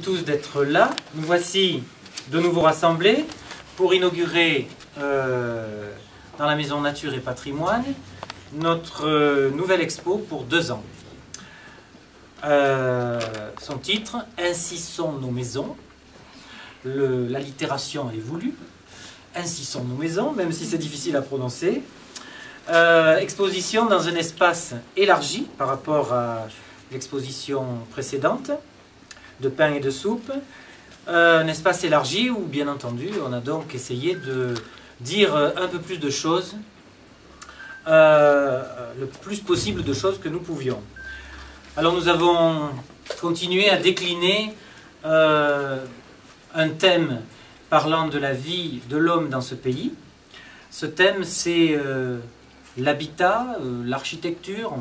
tous d'être là. Nous voici de nouveau rassemblés pour inaugurer dans la Maison Nature et Patrimoine notre nouvelle expo pour 2 ans. Son titre, Ainsi sont nos maisons. L'allitération est voulue. Ainsi sont nos maisons, même si c'est difficile à prononcer. Exposition dans un espace élargi par rapport à l'exposition précédente, de pain et de soupe. Un espace élargi où, bien entendu, on a donc essayé de dire un peu plus de choses, le plus possible de choses que nous pouvions. Alors nous avons continué à décliner un thème parlant de la vie de l'homme dans ce pays. Ce thème, c'est l'habitat, l'architecture.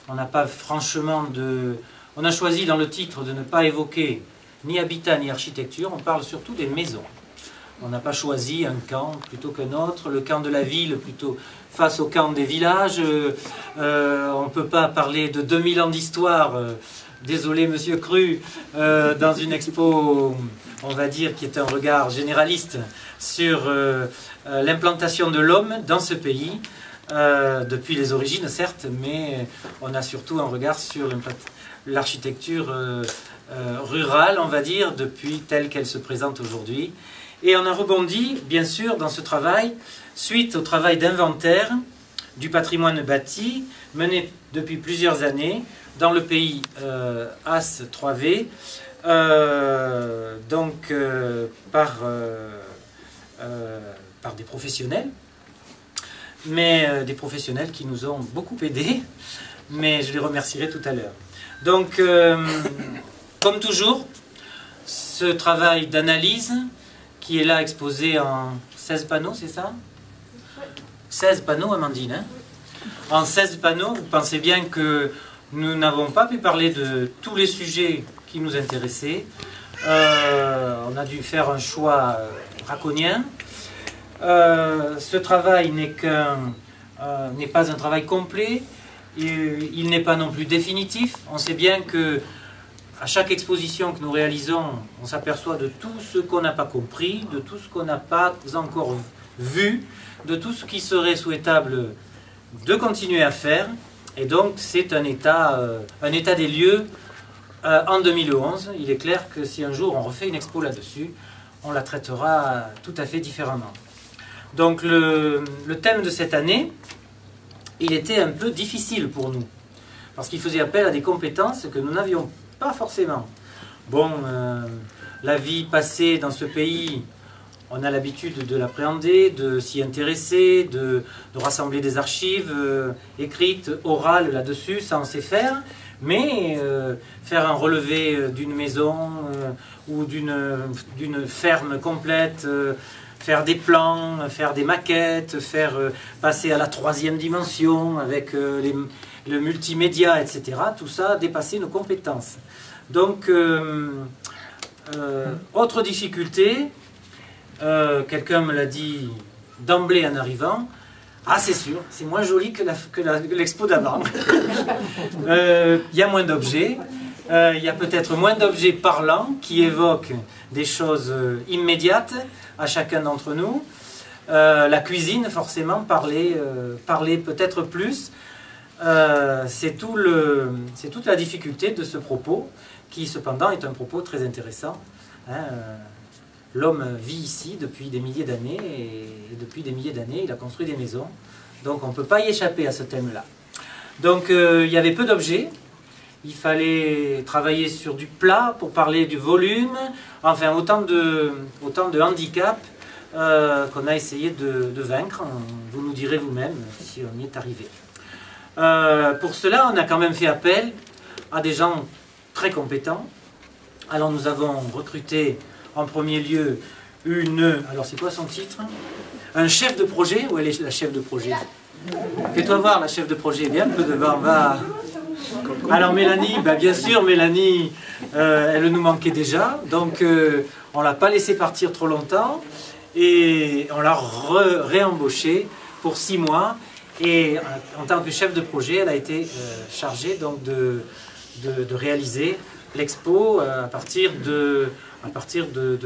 On n'a pas franchement de... On a choisi dans le titre de ne pas évoquer ni habitat ni architecture, on parle surtout des maisons. On n'a pas choisi un camp plutôt qu'un autre, le camp de la ville plutôt face au camp des villages. On ne peut pas parler de 2000 ans d'histoire, désolé Monsieur Cru, dans une expo, on va dire, qui est un regard généraliste sur l'implantation de l'homme dans ce pays, depuis les origines certes, mais on a surtout un regard sur l'architecture rurale, on va dire, depuis telle qu'elle se présente aujourd'hui. Et on a rebondi, bien sûr, dans ce travail, suite au travail d'inventaire du patrimoine bâti, mené depuis plusieurs années dans le pays AS 3V, par des professionnels, mais des professionnels qui nous ont beaucoup aidés, mais je les remercierai tout à l'heure. Donc, comme toujours, ce travail d'analyse qui est là exposé en 16 panneaux, c'est ça? 16 panneaux, Amandine, hein? En 16 panneaux, vous pensez bien que nous n'avons pas pu parler de tous les sujets qui nous intéressaient. On a dû faire un choix draconien. Ce travail n'est pas un travail complet. Il n'est pas non plus définitif. On sait bien que à chaque exposition que nous réalisons, on s'aperçoit de tout ce qu'on n'a pas compris, de tout ce qu'on n'a pas encore vu, de tout ce qui serait souhaitable de continuer à faire. Et donc c'est un état des lieux en 2011. Il est clair que si un jour on refait une expo là-dessus, on la traitera tout à fait différemment. Donc le thème de cette année, il était un peu difficile pour nous, parce qu'il faisait appel à des compétences que nous n'avions pas forcément. Bon, la vie passée dans ce pays, on a l'habitude de l'appréhender, de s'y intéresser, de rassembler des archives écrites, orales là-dessus, ça on sait faire, mais faire un relevé d'une maison ou d'une ferme complète, faire des plans, faire des maquettes, faire passer à la 3e dimension avec le multimédia, etc. Tout ça a dépassé nos compétences. Donc, autre difficulté, quelqu'un me l'a dit d'emblée en arrivant, ah c'est sûr, c'est moins joli que l'expo d'avant. Il y a moins d'objets, il y a peut-être moins d'objets parlants qui évoquent des choses immédiates à chacun d'entre nous. La cuisine, forcément, parler peut-être plus. C'est toute la difficulté de ce propos, qui cependant est un propos très intéressant. L'homme vit ici depuis des milliers d'années, et depuis des milliers d'années, il a construit des maisons. Donc on ne peut pas y échapper à ce thème-là. Donc il y avait peu d'objets. Il fallait travailler sur du plat pour parler du volume. Enfin, autant de handicaps qu'on a essayé de vaincre. Vous nous direz vous-même si on y est arrivé. Pour cela, on a quand même fait appel à des gens très compétents. Alors nous avons recruté en premier lieu alors c'est quoi son titre? Un chef de projet. Où elle est la chef de projet? Fais-toi voir la chef de projet. Viens un peu devant, va. Alors Mélanie, bien sûr Mélanie, elle nous manquait déjà, donc on ne l'a pas laissé partir trop longtemps et on l'a réembauchée pour 6 mois. Et en tant que chef de projet, elle a été chargée donc de réaliser l'expo à partir de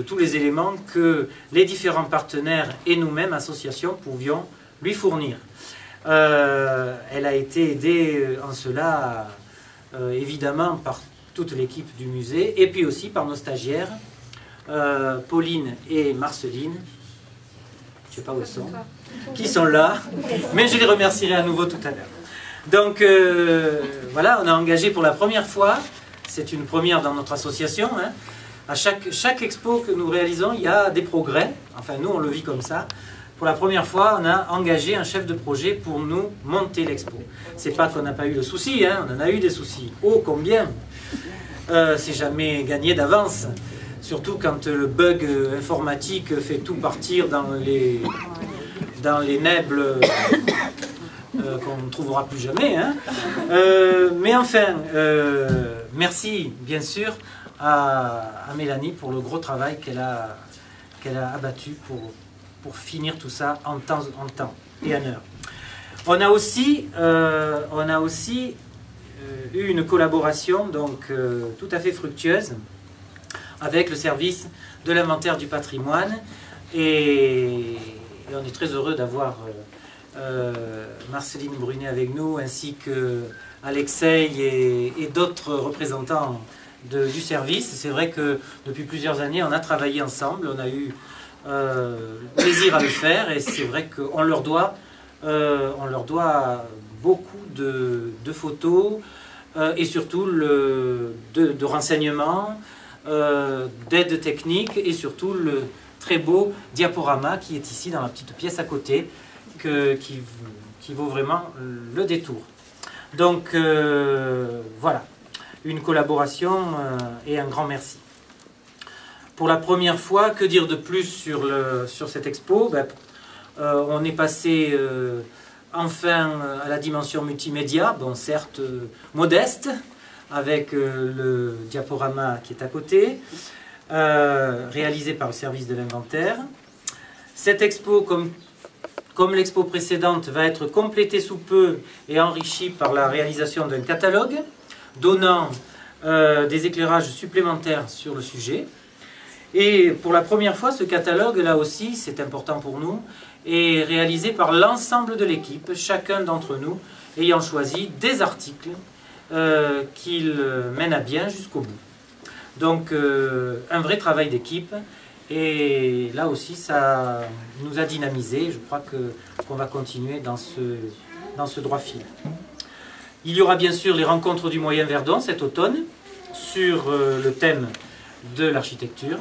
tous les éléments que les différents partenaires et nous-mêmes, associations, pouvions lui fournir. Elle a été aidée en cela, évidemment, par toute l'équipe du musée, et puis aussi par nos stagiaires, Pauline et Marceline, je ne sais pas où elles sont, qui sont là, mais je les remercierai à nouveau tout à l'heure. Donc voilà, on a engagé pour la première fois, c'est une première dans notre association, hein, à chaque expo que nous réalisons, il y a des progrès, enfin nous on le vit comme ça. Pour la première fois, on a engagé un chef de projet pour nous monter l'expo. C'est pas qu'on n'a pas eu de soucis, hein, on en a eu des soucis. Oh, combien! C'est jamais gagné d'avance. Surtout quand le bug informatique fait tout partir dans les nèbles qu'on ne trouvera plus jamais. Hein. Mais enfin, merci bien sûr à Mélanie pour le gros travail qu'elle a abattu pour finir tout ça en temps et en heure. On a aussi eu une collaboration donc, tout à fait fructueuse avec le service de l'inventaire du patrimoine et on est très heureux d'avoir Marceline Brunet avec nous ainsi que Alexei et d'autres représentants du service. C'est vrai que depuis plusieurs années on a travaillé ensemble, on a eu plaisir à le faire et c'est vrai qu'on leur doit beaucoup de photos et surtout de renseignements, d'aide technique et surtout le très beau diaporama qui est ici dans la petite pièce à côté qui vaut vraiment le détour. Donc voilà, une collaboration et un grand merci. Pour la première fois, que dire de plus sur cette expo? On est passé enfin à la dimension multimédia, bon certes modeste, avec le diaporama qui est à côté, réalisé par le service de l'inventaire. Cette expo, comme l'expo précédente, va être complétée sous peu et enrichie par la réalisation d'un catalogue, donnant des éclairages supplémentaires sur le sujet. Et pour la première fois, ce catalogue, là aussi, c'est important pour nous, est réalisé par l'ensemble de l'équipe, chacun d'entre nous ayant choisi des articles qu'il mène à bien jusqu'au bout. Donc, un vrai travail d'équipe, et là aussi, ça nous a dynamisé. Je crois qu'on va continuer dans ce droit fil. Il y aura bien sûr les rencontres du Moyen Verdon cet automne, sur le thème de l'architecture.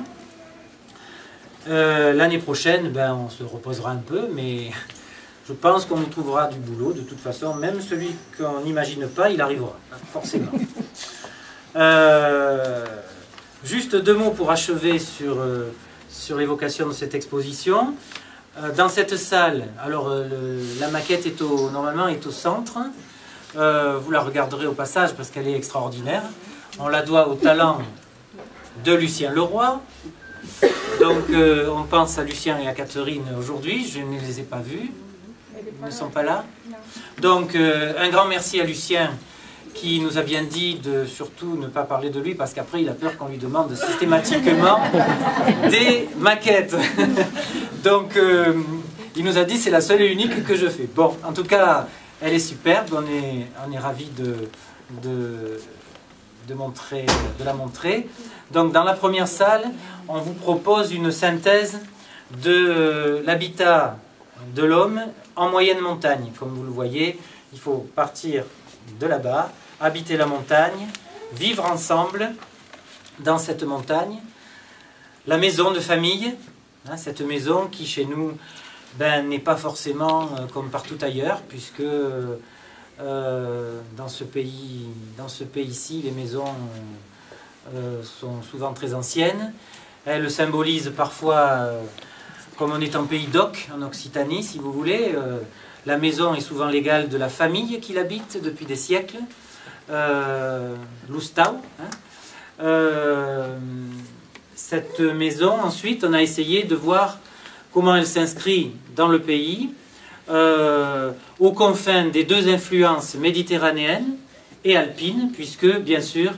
L'année prochaine, on se reposera un peu, mais je pense qu'on nous trouvera du boulot de toute façon. Même celui qu'on n'imagine pas, il arrivera, forcément. Juste deux mots pour achever sur l'évocation de cette exposition. Dans cette salle, alors la maquette normalement est au centre. Vous la regarderez au passage parce qu'elle est extraordinaire. On la doit au talent de Lucien Leroy. Donc on pense à Lucien et à Catherine aujourd'hui, je ne les ai pas vus, ils ne sont pas là. Donc un grand merci à Lucien qui nous a bien dit de surtout ne pas parler de lui parce qu'après il a peur qu'on lui demande systématiquement des maquettes. Donc il nous a dit c'est la seule et unique que je fais. Bon, en tout cas elle est superbe, on est ravis de la montrer. Donc dans la première salle, on vous propose une synthèse de l'habitat de l'homme en moyenne montagne. Comme vous le voyez, il faut partir de là-bas, habiter la montagne, vivre ensemble dans cette montagne. La maison de famille, hein, cette maison qui chez nous n'est pas forcément comme partout ailleurs, puisque dans ce pays-ci, les maisons sont souvent très anciennes. Elles symbolisent parfois, comme on est en pays d'Oc, en Occitanie, si vous voulez, la maison est souvent l'égale de la famille qui l'habite depuis des siècles. L'Oustau. Hein. Cette maison, ensuite, on a essayé de voir comment elle s'inscrit dans le pays, aux confins des deux influences méditerranéennes et alpines, puisque, bien sûr,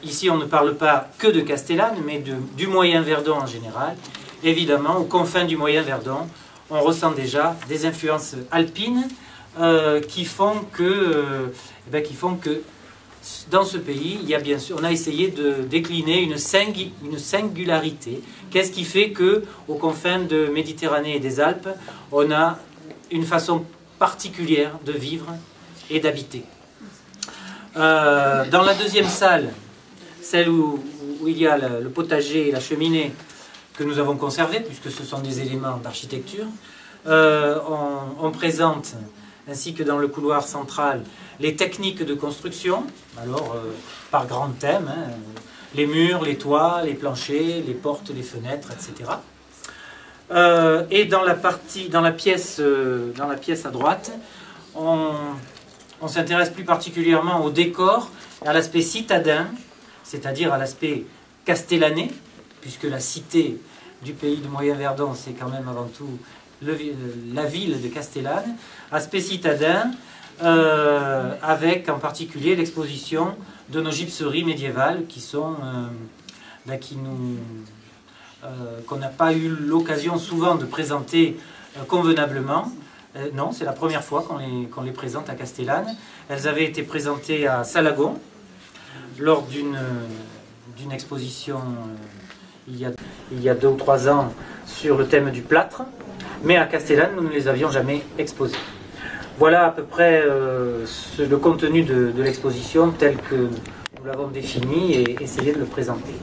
ici on ne parle pas que de Castellane, mais du Moyen-Verdon en général. Évidemment, aux confins du Moyen-Verdon, on ressent déjà des influences alpines qui font que dans ce pays, il y a bien sûr, on a essayé de décliner une singularité. Qu'est-ce qui fait que, aux confins de Méditerranée et des Alpes, on a une façon particulière de vivre et d'habiter. Dans la deuxième salle, celle où il y a le potager et la cheminée que nous avons conservés, puisque ce sont des éléments d'architecture, on présente, ainsi que dans le couloir central, les techniques de construction, alors par grands thèmes, hein, les murs, les toits, les planchers, les portes, les fenêtres, etc. Et dans la pièce à droite, on s'intéresse plus particulièrement au décor, à l'aspect citadin, c'est-à-dire à l'aspect castellanais, puisque la cité du pays du Moyen-Verdon, c'est quand même avant tout la ville de Castellane, aspect citadin, avec en particulier l'exposition de nos gypseries médiévales qu'on n'a pas eu l'occasion souvent de présenter convenablement. Non, c'est la première fois qu'on les présente à Castellane. Elles avaient été présentées à Salagon lors d'une exposition il y a 2 ou 3 ans sur le thème du plâtre, mais à Castellane, nous ne les avions jamais exposées. Voilà à peu près le contenu de l'exposition tel que nous l'avons défini et essayé de le présenter.